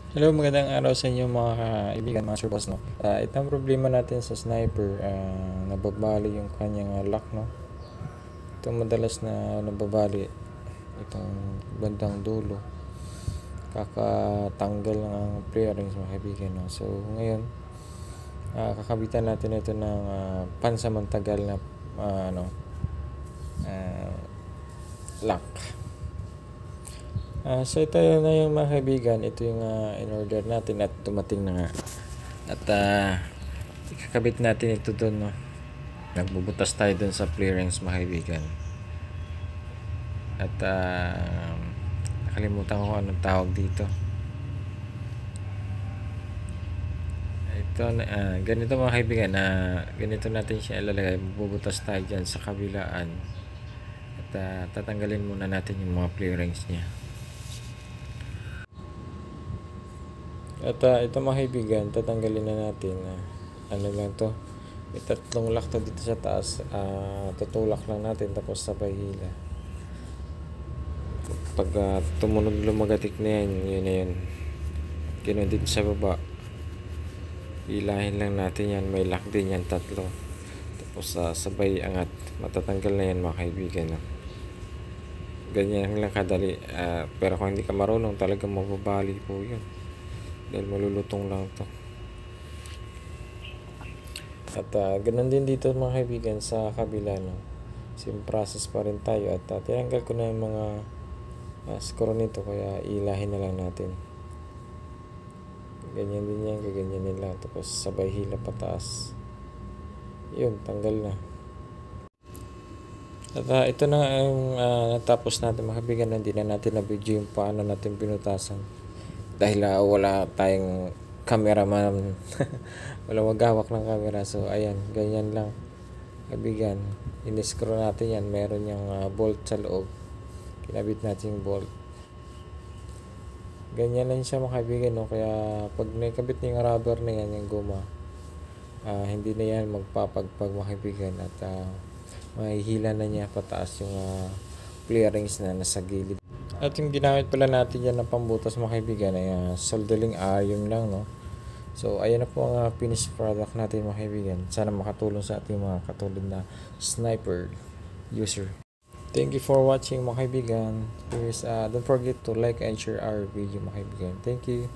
Hello, magandang araw sa inyo mga kaibigan, mga Sir Boss, no? Ito ang problema natin sa sniper, nababali yung kanyang lock, no? Ito madalas na nababali itong bandang dulo. Kakatanggal ng ang clearance mga kaibigan, no? So, ngayon, kakabitan natin ito ng pansamantagal na uh, lock. So ito na yung mga kaibigan, ito yung in-order natin at dumating na nga. At ikakabit natin ito doon, no? Nagbubutas tayo doon sa clearance mga kaibigan. At nakalimutan ko anong tawag dito. Ito, ganito mga kaibigan, ganito natin siya ilalagay. Bubutas tayo dyan sa kabilaan. At tatanggalin muna natin yung mga clearance niya. At ito mga kaibigan, tatanggalin na natin. Ano lang to? May tatlong lock to dito sa taas. Tutulak lang natin tapos sabay hila. Pag tumunog lumagatik na yan, yun na yun. Ganoon din sa baba. Hilahin lang natin yan. May lock din yan, tatlo. Tapos sabay angat. Matatanggal na yan mga kaibigan. No? Ganyan lang kadali. Pero kung hindi ka marunong, talagang mababali po yun. Dahil malulutong lang to. At ganun din dito mga kaibigan sa kabila, no? Same process pa rin tayo. At tinanggal ko na yung mga screw nito, kaya ilahin na lang natin. Ganyan din yan, gaganyan nila. Tapos sabay hila pataas. Yun, tanggal na. At ito na yung natapos natin mga kaibigan. Hindi na natin na-video yung paano natin pinutasan. Dahil wala tayong cameraman. Wala maghawak ng camera. So ayan, ganyan lang kaibigan. In-screw natin yan. Meron yung bolt sa loob. Kinabit natin yung bolt. Ganyan lang siya mga kaibigan, no? Kaya pag nakabit na yung rubber na yan, yung guma, hindi na yan magpapagpag mga kaibigan. At mahihila na niya pataas yung clearings na nasa gilid. At yung ginamit pala natin yan ng pambutas mga kaibigan ay soldering iron lang, no? So ayan na po ang finished product natin mga kaibigan. Sana makatulong sa ating mga katulad na sniper user. Thank you for watching mga kaibigan. Please don't forget to like and share our video mga kaibigan. Thank you.